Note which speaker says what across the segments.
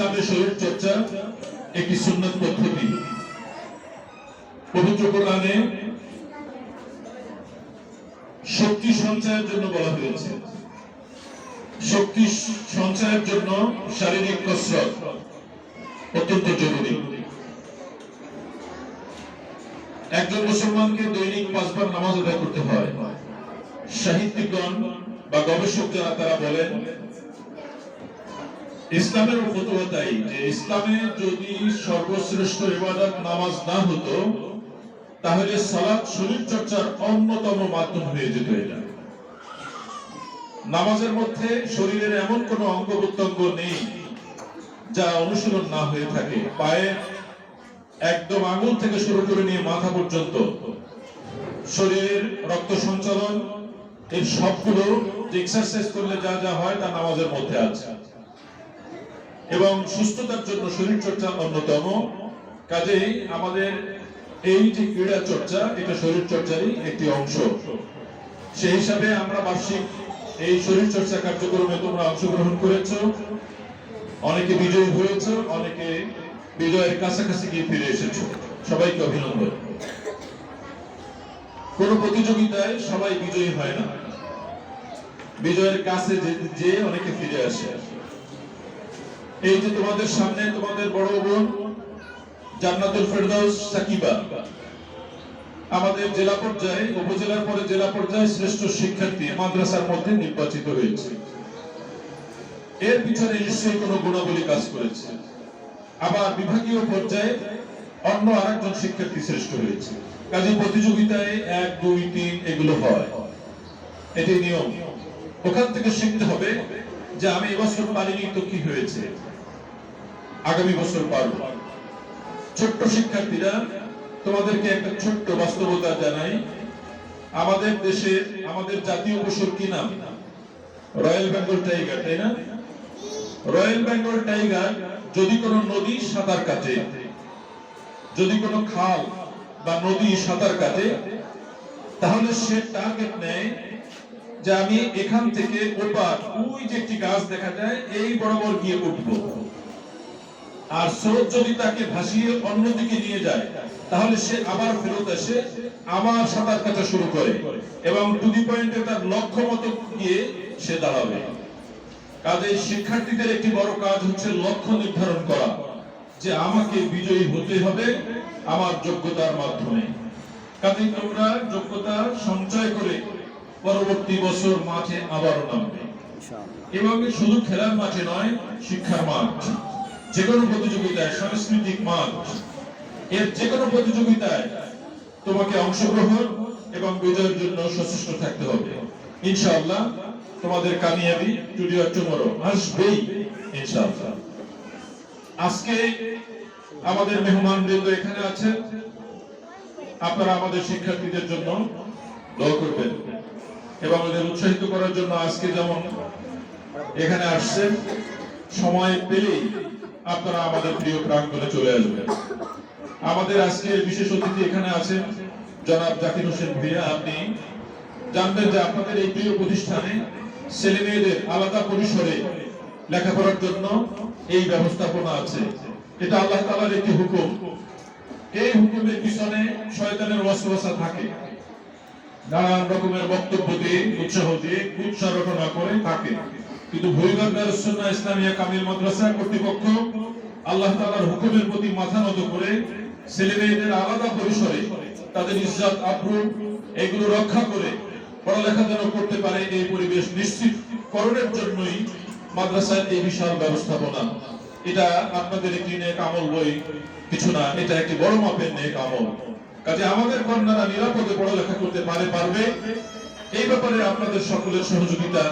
Speaker 1: ইসলামের শরীর চর্চা একটি সুন্নাত পদ্ধতি। পবিত্র কোরআনে শক্তি সঞ্চয়ের জন্য বলা হয়েছে। শক্তি সঞ্চয়ের জন্য শারীরিক কসরত অত্যন্ত জরুরি। একজন মুসলমানকে দৈনিক 5 বার নামাজ আদায় করতে হয়। সাহিত্যিকগণ বা গবেষক যারা তারা বলেন ইসলামের ফতোয়া তাই যে ইসলামে যদি সর্বশ্রেষ্ঠ ইবাদত নামাজ না হতো তাহলে সালাত শরীর চর্চার অন্যতম মাধ্যম হয়ে যেত। এটা নামাজের মধ্যে শরীরের এমন কোন অঙ্গ প্রত্যঙ্গ নেই যা অনুশীলন না হয়ে থাকে। পায়ের একদম আঙুল থেকে শুরু করে নিয়ে মাথা পর্যন্ত শরীরের রক্ত সঞ্চালন, এই সবগুলো এক্সারসাইজ করলে যা যা হয় তা নামাজের মধ্যে আছে। এবং সুস্থতার জন্য শরীর চর্চা অন্যতম। কাজেই আমাদের এই যে ক্রীড়া চর্চা, এটা শরীর চর্চারই একটি অংশ। সেই হিসাবে আমরা বার্ষিক এই শরীর চর্চা কার্যক্রমে তোমরা অংশগ্রহণ করেছো, অনেকে বিজয়ী হয়েছে, অনেকে বিজয়ের কাছাকাছি গিয়ে ফিরে এসেছো। সবাইকে অভিনন্দন। কোন প্রতিযোগিতায় সবাই বিজয়ী হয় না, বিজয়ের কাছে যে অনেকে ফিরে আসে। এই যে তোমাদের সামনে তোমাদের বড় বোন জান্নাতুল ফেরদাউস সাকিবা আমাদের জেলা পর্যায়ে, উপজেলার পরে জেলা পর্যায়ে শ্রেষ্ঠ শিক্ষার্থী মাদ্রাসার মধ্যে নির্বাচিত হয়েছে। এর পিছনে নিশ্চয়ই কোনো গুণাবলী কাজ করেছে। আবার বিভাগীয় পর্যায়ে অন্য আরেকজন শিক্ষার্থী শ্রেষ্ঠ হয়েছে। কাজে প্রতিযোগিতায় 1, 2, 3 এগুলো হয়, এটি নিয়ম। ওখান থেকে শিখতে হবে যে আমি এবছর পারিনি তো কি হয়েছে, আগামী বছর পারব। ছোট্ট শিক্ষার্থীরা, তোমাদেরকে একটা ছোট্ট বাস্তবতা জানাই। আমাদের দেশে আমাদের জাতীয় পশুর কি নাম? রয়্যাল বেঙ্গল টাইগার, তাই না? রয়্যাল বেঙ্গল টাইগার যদি কোনো নদী সাঁতার কাটে, যদি কোনো খাল বা নদী সাঁতার কাটে, তাহলে সে টার্গেট নেয় যে আমি এখান থেকে ওপার, ওই যে একটি গাছ দেখা যায়, এই বরাবর গিয়ে উঠবো। আর স্রোত যদি তাকে ভাসিয়ে অন্যদিকে নিয়ে যায়, তাহলে সে আবার ফেরত এসে আবার সাঁতার কাটা শুরু করে এবং টু দি পয়েন্টে তার লক্ষ্য মতো গিয়ে সে দাঁড়াবে। কাজেই শিক্ষার্থীদের একটি বড় কাজ হচ্ছে লক্ষ্য নির্ধারণ করা, যে আমাকে বিজয়ী হতে হবে আমার যোগ্যতার মাধ্যমে। কাজেই তোমরা যোগ্যতা সঞ্চয় করে পরবর্তী বছর মাঠে আবারও নামবে। এবং শুধু খেলার মাঠে নয়, শিক্ষার মাঠ, যে কোনো প্রতিযোগিতায়, সাংস্কৃতিক মাঠ, এর যে কোনো প্রতিযোগিতায় তোমাকে অংশগ্রহণ এবং বিজয়ের জন্য সচেষ্ট থাকতে হবে। ইনশাআল্লাহ তোমাদের কামিয়াবি টুডে অর টুমরো আসবেই ইনশাআল্লাহ। আজকে আমাদের মেহমানবৃন্দ এখানে আছেন, আপনারা আমাদের শিক্ষার্থীদের জন্য দোয়া করবেন এবং এদের উৎসাহিত করার জন্য আজকে যেমন এখানে আসছেন, সময় পেলেই আপনারা আমাদের প্রিয় প্রাঙ্গণে চলে আসবেন। আমাদের আজকে বিশেষ অতিথি এখানে আছেন জনাব জাকির হোসেন ভূঁইয়া। আপনি জানবেন যে আপনাদের এই প্রিয় প্রতিষ্ঠানে ছেলে মেয়েদের আলাদা পরিসরে লেখাপড়ার জন্য এই ব্যবস্থাপনা আছে। এটা আল্লাহ তাআলার একটি হুকুম। এই হুকুমের পিছনে শয়তানের ওয়াসওয়াসা থাকে, নানান রকমের বক্তব্য দিয়ে, উৎসাহ দিয়ে, উৎসাহ রটনা করে থাকে। কিন্তু ভূঁইয়া দারুস সুন্নাহ ইসলামিয়া কামিল মাদ্রাসা কর্তৃপক্ষ আল্লাহ তাআলার হুকুমের প্রতি মাথা নত করে ছেলে মেয়েদের আলাদা পরিসরে তাদের ইজ্জত আবরু এগুলো রক্ষা করে পড়ালেখা যেন করতে পারে, এই পরিবেশ নিশ্চিত করণের জন্যই মাদ্রাসার এই বিশাল ব্যবস্থাপনা। এটা আপনাদের একটি নেক আমল বই কিছু না, এটা একটি বড় মাপের নেক আমল। কাজে আমাদের কন্যারা নিরাপদে পড়ালেখা করতে পারবে, এই ব্যাপারে আপনাদের সকলের সহযোগিতা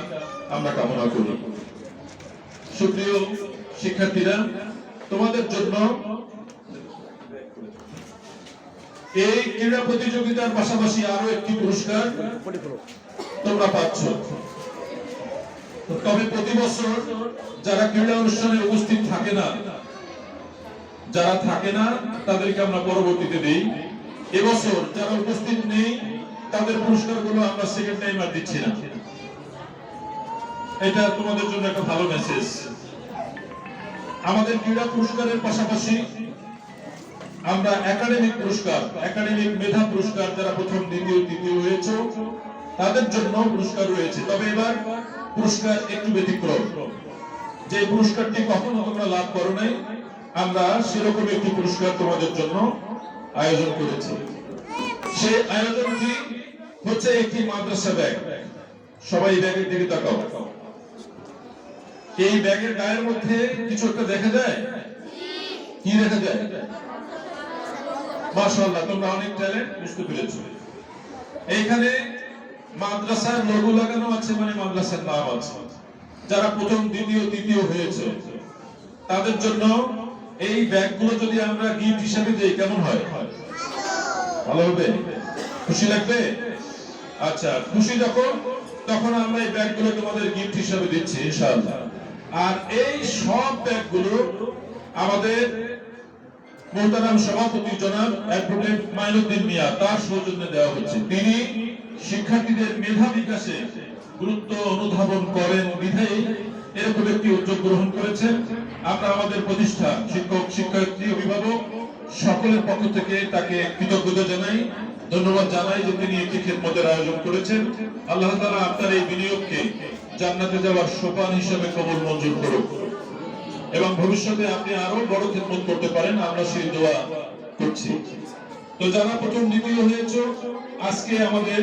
Speaker 1: আমরা কামনা করি। সুপ্রিয় শিক্ষার্থীরা, তোমাদের জন্য এই ক্রীড়া প্রতিযোগিতার পাশাপাশি আরো একটি পুরস্কার তোমরা পাচ্ছ। তবে প্রতি বছর যারা ক্রীড়া অনুষ্ঠানে উপস্থিত থাকে না, যারা থাকে না তাদেরকে আমরা পরবর্তীতে দেই। এবছর যারা উপস্থিত নেই তাদের পুরস্কারগুলো আমরা সেকেন্ড টাইম আর দিচ্ছি না। এটা তোমাদের জন্য একটা ভালো মেসেজ। আমাদের ক্রীড়া পুরস্কারের পাশাপাশি আমরা একাডেমিক পুরস্কার, একাডেমিক মেধা পুরস্কার, যারা প্রথম দ্বিতীয় তৃতীয় হয়েছে তাদের জন্য পুরস্কার রয়েছে। তবে এবার পুরস্কার একটু ব্যতিক্রম, যে পুরস্কারটি কখনো তোমরা লাভ করো নাই, আমরা সেরকম একটি পুরস্কার তোমাদের জন্য আয়োজন করেছি। সেই আয়োজনটি হচ্ছে একটি মাদ্রাসা ব্যাগ। সবাই ব্যাগের দিকে তাকাও। এই ব্যাগের গায়ের মধ্যে কিছু একটা দেখা যায়। কি দেখা যায়? মাশাআল্লাহ, তোমরা অনেক ট্যালেন্ট, বুঝতে পেরেছো। এইখানে মাদ্রাসার লোগো লাগানো আছে, মানে মাদ্রাসার নাম আছে। যারা প্রথম দ্বিতীয় তৃতীয় হয়েছে তাদের জন্য এই ব্যাগগুলো যদি আমরা গিফট হিসেবে দেই কেমন হয়? ভালো হবে? খুশি লাগবে? আচ্ছা, খুশি যখন, তখন আমরা এই ব্যাগগুলো তোমাদের গিফট হিসেবে দিচ্ছি ইনশাআল্লাহ। আর এই সব ব্যাগগুলো আমাদের মোহতারাম সভাপতি জনাব অ্যাডভোকেট মাইনুদ্দিন মিয়া তার সৌজন্যে দেওয়া হচ্ছে। তিনি শিক্ষার্থীদের মেধা বিকাশে গুরুত্ব অনুধাবন করেন বিধায়ী এরকম একটি উদ্যোগ গ্রহণ করেছেন। আমরা আমাদের প্রতিষ্ঠান, শিক্ষক, শিক্ষার্থী, অভিভাবক সকলের পক্ষ থেকে তাকে কৃতজ্ঞতা জানাই, ধন্যবাদ জানাই যে তিনি একটি খেদমতের আয়োজন করেছেন। আল্লাহ তাআলা আপনার এই বিনিয়োগকে জান্নাতে যাওয়ার সোপান হিসেবে কবুল মঞ্জুর করুন এবং ভবিষ্যতে আপনি আরো বড় খেদমত করতে পারেন, আমরা সেই দোয়া করছি। তো যারা প্রথম দ্বিতীয় হয়েছে আজকে আমাদের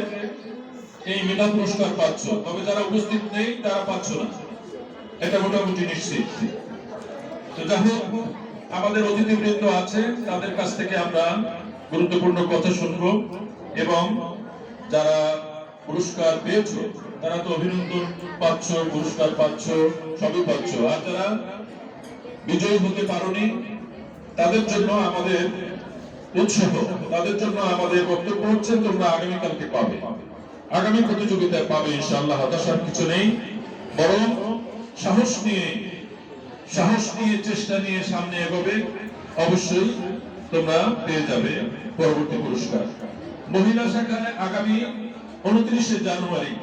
Speaker 1: এই মেধা পুরস্কার পাচ্ছ, তবে যারা উপস্থিত নেই তারা পাচ্ছ না, এটা মোটামুটি নিশ্চিত। তো যাই হোক, আমাদের অতিথিবৃন্দ আছে, তাদের কাছ থেকে আমরা গুরুত্বপূর্ণ কথা শুনবো এবং যারা পুরস্কার পেয়েছো তারা তো অভিনন্দন পাচ্ছ, পুরস্কার পাচ্ছ, সবই পাচ্ছ। আর যারা বিজয়ী হতে পারোনি তাদের জন্য আমাদের উৎসাহ, তাদের জন্য আমাদের বক্তব্য হচ্ছে তোমরা আগামীকালকে পাবে, আগামী প্রতিযোগিতায় পাবে ইনশাআল্লাহ। হতাশার কিছু নেই, বরং সাহস নিয়ে চেষ্টা নিয়ে সামনে এগোবে, অবশ্যই তোমরা পেয়ে যাবে পরবর্তী পুরস্কার। মহিলা শাখায় আগামী 29শে জানুয়ারি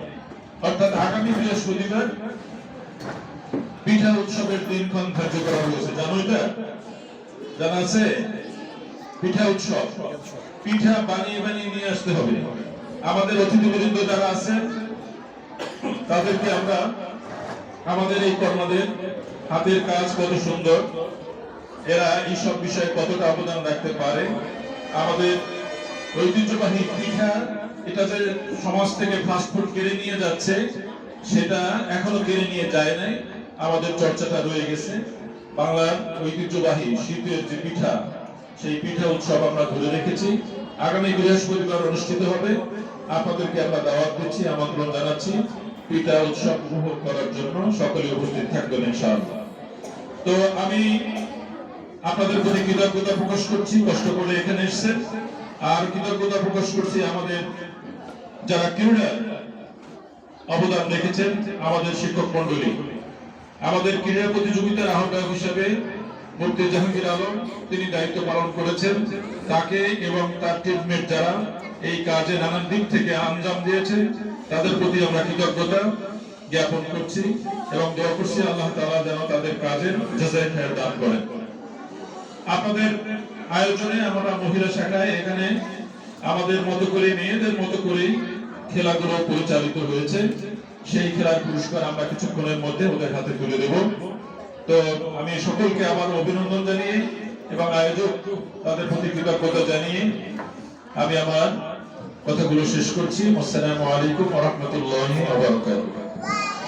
Speaker 1: অর্থাৎ আগামী বৃহস্পতিবার পিঠা উৎসবের দিনক্ষণ ধার্য করা হয়েছে। জানো এটা? জানা আছে? পিঠা উৎসব, পিঠা বানিয়ে বানিয়ে নিয়ে আসতে হবে। আমাদের অতিথিবৃন্দ যারা আছেন তাদেরকে আমরা আমাদের এই কর্মদের হাতের কাজ কত সুন্দর, এরা এইসব বিষয়ে কতটা অবদান রাখতে পারে। আমাদের ঐতিহ্যবাহী পিঠা, এটা যে সমাজ থেকে ফাস্টফুড কেড়ে নিয়ে যাচ্ছে সেটা এখনো কেড়ে নিয়ে যায় নাই, আমাদের চর্চাটা রয়ে গেছে। বাংলার ঐতিহ্যবাহী শীতের যে পিঠা, সেই পিঠা উৎসব আমরা ধরে রেখেছি। আগামী বৃহস্পতিবার অনুষ্ঠিত হবে। আপনাদেরকে আমরা দাওয়াত দিচ্ছি, আমন্ত্রণ জানাচ্ছি পিঠা উৎসব উপভোগ করার জন্য। সকলে উপস্থিত থাকবেন ইনশাআল্লাহ। তো আমি আপনাদের প্রতি কৃতজ্ঞতা প্রকাশ করছি, কষ্ট করে এখানে এসেছেন। আর কৃতজ্ঞতা প্রকাশ করছি আমাদের যারা ক্রীড়া অবদান রেখেছেন, আমাদের শিক্ষক মন্ডলী। আমাদের ক্রীড়া প্রতিযোগিতার আহ্বায়ক হিসেবে মুফতি জাহাঙ্গীর আলম তিনি দায়িত্ব পালন করেছেন। তাকে এবং তার টিমমেট যারা এই কাজে নানান দিক থেকে আঞ্জাম দিয়েছে তাদের প্রতি আমরা কৃতজ্ঞতা জ্ঞাপন করছি এবং দোয়া করছি আল্লাহ তাআলা যেন তাদের কাজের জাযায়ে খায়ের দান করেন। আপনাদের আয়োজনে আমরা মহিলা শাখায় এখানে আমাদের মতো করে, মেয়েদের মতো করে খেলাগুলো পরিচালিত হয়েছে। সেই খেলার পুরস্কার আমরা কিছুক্ষণের মধ্যে ওদের হাতে তুলে দেব। তো আমি সকলকে আবার অভিনন্দন জানিয়ে এবং আয়োজক তাদের প্রতি কৃতজ্ঞতা জানিয়ে আমি আমার কথাগুলো শেষ করছি। আসসালামু আলাইকুম ওয়া রাহমাতুল্লাহি ওয়া বারাকাতুহু।